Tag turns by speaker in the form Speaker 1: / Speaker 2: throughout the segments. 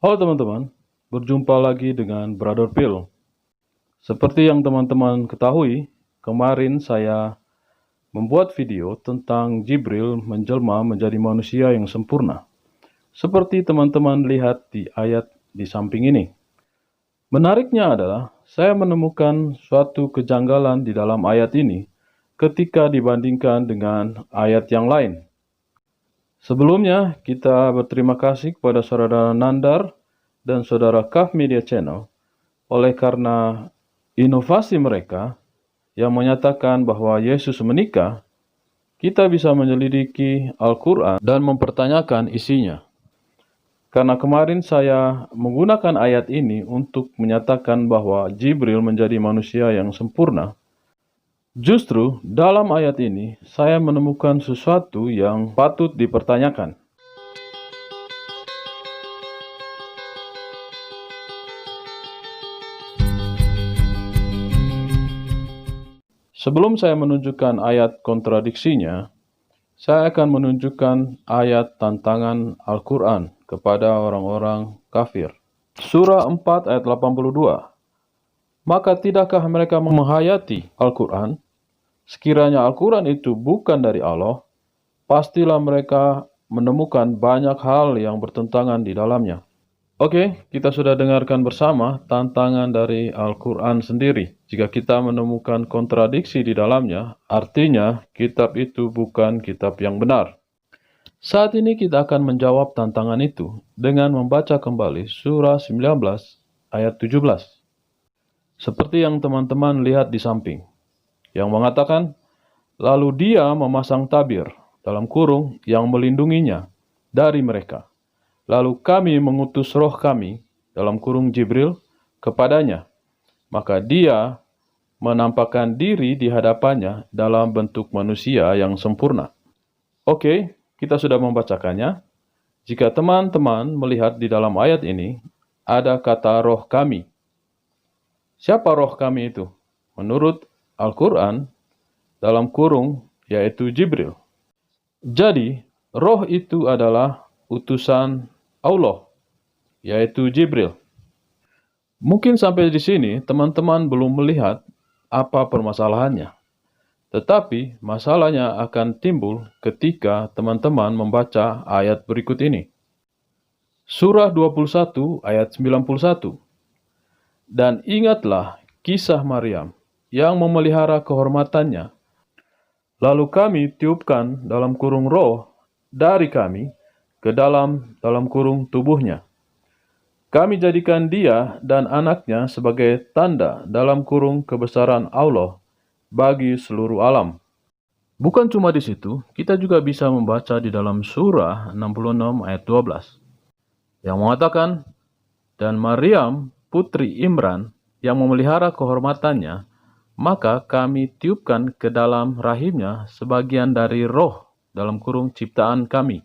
Speaker 1: Halo teman-teman, berjumpa lagi dengan Brother Phil. Seperti yang teman-teman ketahui, kemarin saya membuat video tentang Jibril menjelma menjadi manusia yang sempurna. Seperti teman-teman lihat di ayat di samping ini. Menariknya adalah, saya menemukan suatu kejanggalan di dalam ayat ini ketika dibandingkan dengan ayat yang lain. Sebelumnya, kita berterima kasih kepada Saudara Nandar dan Saudara Kaf Media Channel oleh karena inovasi mereka yang menyatakan bahwa Yesus menikah, kita bisa menyelidiki Al-Quran dan mempertanyakan isinya. Karena kemarin saya menggunakan ayat ini untuk menyatakan bahwa Jibril menjadi manusia yang sempurna, justru dalam ayat ini saya menemukan sesuatu yang patut dipertanyakan. Sebelum saya menunjukkan ayat kontradiksinya, saya akan menunjukkan ayat tantangan Al-Quran kepada orang-orang kafir. Surah 4 ayat 82. Maka tidakkah mereka menghayati Al-Quran? Sekiranya Al-Quran itu bukan dari Allah, pastilah mereka menemukan banyak hal yang bertentangan di dalamnya. Oke, kita sudah dengarkan bersama tantangan dari Al-Quran sendiri. Jika kita menemukan kontradiksi di dalamnya, artinya kitab itu bukan kitab yang benar. Saat ini kita akan menjawab tantangan itu dengan membaca kembali surah 19 ayat 17. Seperti yang teman-teman lihat di samping, yang mengatakan, lalu dia memasang tabir, dalam kurung, yang melindunginya dari mereka. Lalu kami mengutus roh kami, dalam kurung Jibril, kepadanya. Maka dia menampakkan diri di hadapannya dalam bentuk manusia yang sempurna. Oke, kita sudah membacakannya. Jika teman-teman melihat di dalam ayat ini, ada kata roh kami. Siapa roh kami itu? Menurut Al-Quran, dalam kurung, yaitu Jibril. Jadi, roh itu adalah utusan Allah, yaitu Jibril. Mungkin sampai di sini teman-teman belum melihat apa permasalahannya. Tetapi masalahnya akan timbul ketika teman-teman membaca ayat berikut ini. Surah 21 ayat 91. Dan ingatlah kisah Maryam yang memelihara kehormatannya. Lalu kami tiupkan dalam kurung roh dari kami ke dalam kurung tubuhnya. Kami jadikan dia dan anaknya sebagai tanda dalam kurung kebesaran Allah bagi seluruh alam. Bukan cuma di situ, kita juga bisa membaca di dalam surah 66 ayat 12 yang mengatakan, dan Maryam putri Imran yang memelihara kehormatannya, maka kami tiupkan ke dalam rahimnya sebagian dari roh dalam kurung ciptaan kami.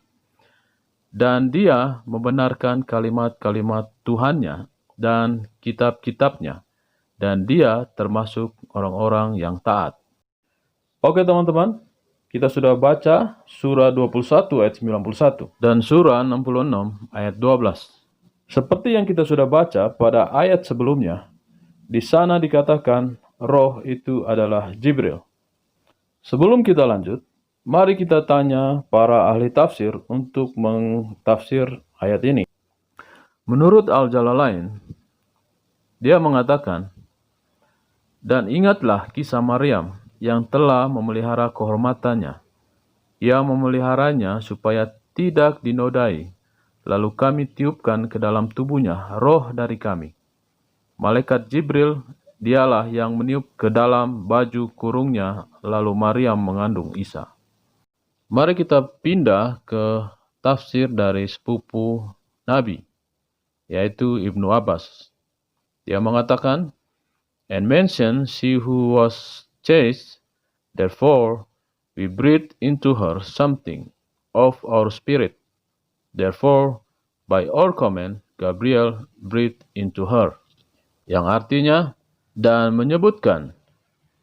Speaker 1: Dan dia membenarkan kalimat-kalimat Tuhannya dan kitab-kitabnya. Dan dia termasuk orang-orang yang taat. Oke teman-teman, kita sudah baca surah 21 ayat 91 dan surah 66 ayat 12. Seperti yang kita sudah baca pada ayat sebelumnya, di sana dikatakan roh itu adalah Jibril. Sebelum kita lanjut, mari kita tanya para ahli tafsir untuk mentafsir ayat ini. Menurut Al-Jalalain, dia mengatakan, dan ingatlah kisah Maryam yang telah memelihara kehormatannya. Ia memeliharanya supaya tidak dinodai. Lalu kami tiupkan ke dalam tubuhnya roh dari kami. Malaikat Jibril, dialah yang meniup ke dalam baju kurungnya, lalu Maryam mengandung Isa. Mari kita pindah ke tafsir dari sepupu Nabi, yaitu Ibnu Abbas. Dia mengatakan, and mention she who was chaste, therefore we breathed into her something of our spirit. Therefore, by our command, Gabriel breathed into her. Yang artinya, dan menyebutkan,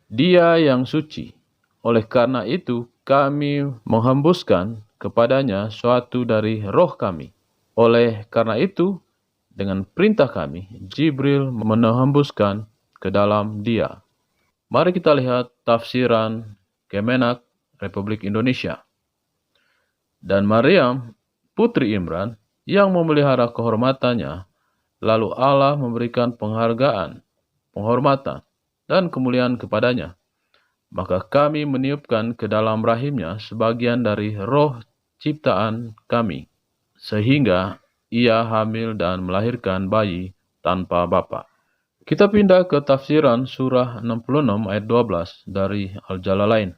Speaker 1: dia yang suci. Oleh karena itu, kami menghembuskan kepadanya suatu dari roh kami. Oleh karena itu, dengan perintah kami, Jibril menembuskan ke dalam dia. Mari kita lihat tafsiran Kemenak Republik Indonesia. Dan Maryam, putri Imran, yang memelihara kehormatannya, lalu Allah memberikan penghargaan, penghormatan, dan kemuliaan kepadanya. Maka kami meniupkan ke dalam rahimnya sebagian dari roh ciptaan kami, sehingga ia hamil dan melahirkan bayi tanpa bapa. Kita pindah ke tafsiran surah 66 ayat 12 dari Al-Jalalain.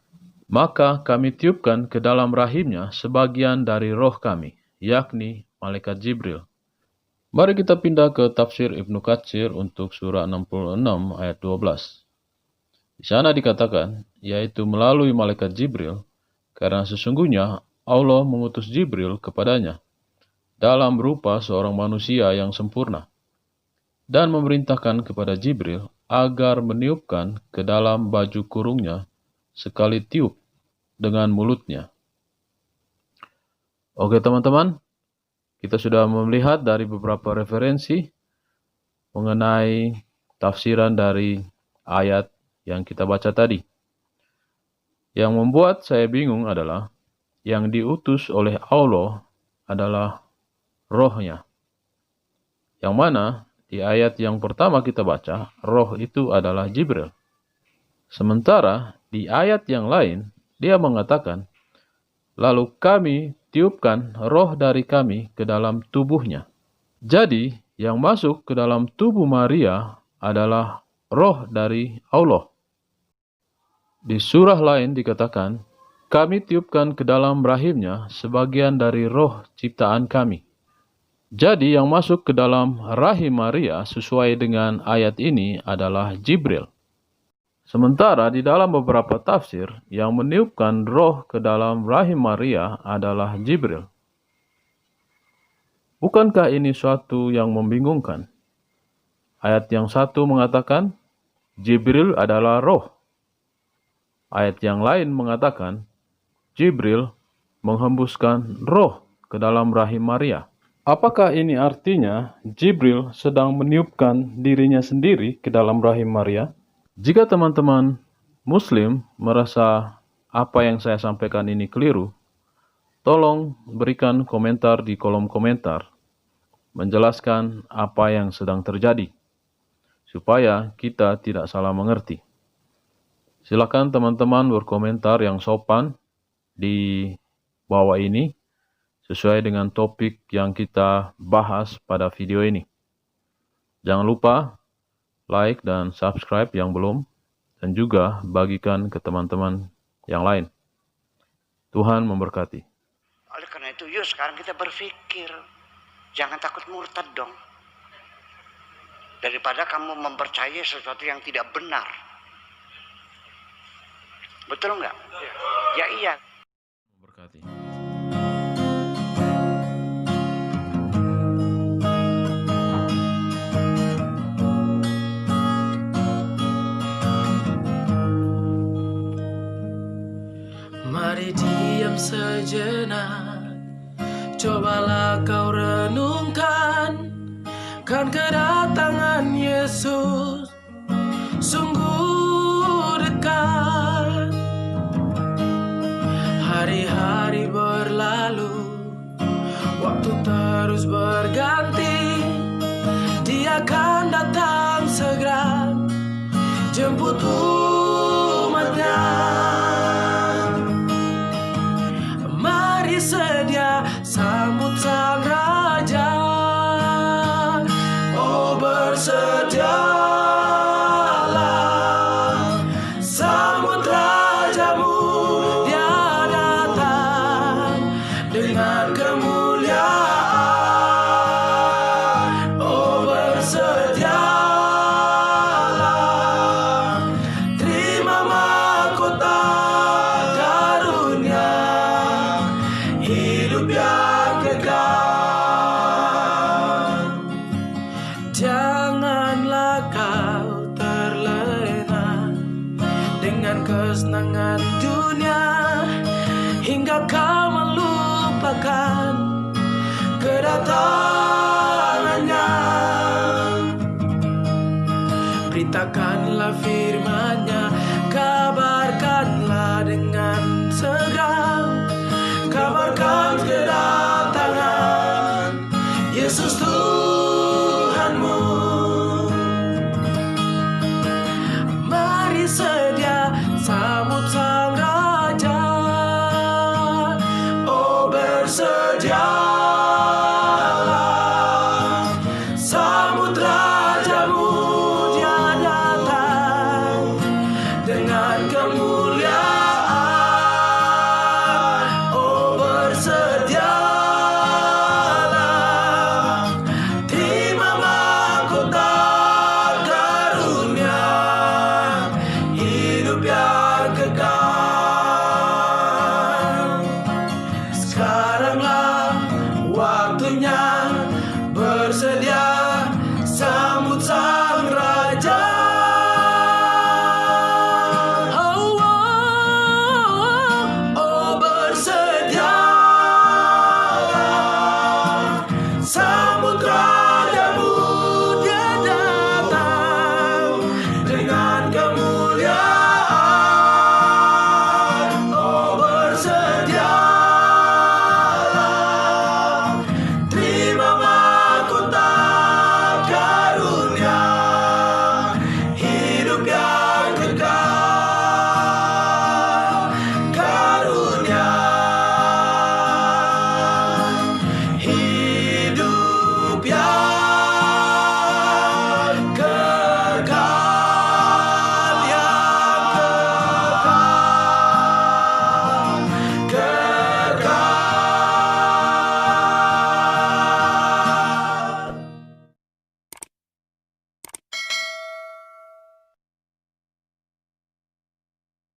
Speaker 1: Maka kami tiupkan ke dalam rahimnya sebagian dari roh kami, yakni malaikat Jibril. Mari kita pindah ke tafsir Ibnu Katsir untuk surah 66 ayat 12. Di sana dikatakan, yaitu melalui malaikat Jibril, karena sesungguhnya Allah mengutus Jibril kepadanya dalam rupa seorang manusia yang sempurna, dan memerintahkan kepada Jibril agar meniupkan ke dalam baju kurungnya sekali tiup dengan mulutnya. Oke teman-teman, kita sudah melihat dari beberapa referensi mengenai tafsiran dari ayat yang kita baca tadi. Yang membuat saya bingung adalah yang diutus oleh Allah adalah rohnya. Yang mana di ayat yang pertama kita baca, roh itu adalah Jibril. Sementara di ayat yang lain, dia mengatakan, lalu kami tiupkan roh dari kami ke dalam tubuhnya. Jadi, yang masuk ke dalam tubuh Maria adalah roh dari Allah. Di surah lain dikatakan, kami tiupkan ke dalam rahimnya sebagian dari roh ciptaan kami. Jadi yang masuk ke dalam rahim Maria sesuai dengan ayat ini adalah Jibril. Sementara di dalam beberapa tafsir, yang meniupkan roh ke dalam rahim Maria adalah Jibril. Bukankah ini suatu yang membingungkan? Ayat yang satu mengatakan, Jibril adalah roh. Ayat yang lain mengatakan, Jibril menghembuskan roh ke dalam rahim Maria. Apakah ini artinya Jibril sedang meniupkan dirinya sendiri ke dalam rahim Maria? Jika teman-teman Muslim merasa apa yang saya sampaikan ini keliru, tolong berikan komentar di kolom komentar, menjelaskan apa yang sedang terjadi, supaya kita tidak salah mengerti. Silakan teman-teman berkomentar yang sopan di bawah ini, sesuai dengan topik yang kita bahas pada video ini. Jangan lupa like dan subscribe yang belum, dan juga bagikan ke teman-teman yang lain. Tuhan memberkati.
Speaker 2: Oleh karena itu, yuk sekarang kita berpikir, jangan takut murtad dong. Daripada kamu mempercayai sesuatu yang tidak benar. Betul nggak? Ya iya.
Speaker 1: Memberkati.
Speaker 3: Mari diam sejenak, cobalah kau renungkan, kan kedatangan Yesus sungguh dekat. Hari-hari berlalu, waktu terus berganti, Dia akan datang segera jemput umatnya. Mari sedia sambut sang Raja, oh bersedialah sambut Rajamu. Dia datang dengan kemuliaan, oh bersedialah terima mahkota karunia, hidup yang kekal. Janganlah kau terlena dengan kesenangan dunia, hingga kau melupakan kedatangannya. Nyatakanlah firman-Nya, kabarkanlah dengan segera, kabarkan kedatangan Yesus Tuhanmu. Mari sedia sambut Sang Raja, oh bersedialah, sambut Rajamu, Dia datang dengan kemuliaan, oh bersedialah, terima mahkota karunia, hidup yang kekal. Sekaranglah waktunya, bersedia sambut Sang Raja. Oh, oh, oh, bersedialah, sambut Raja.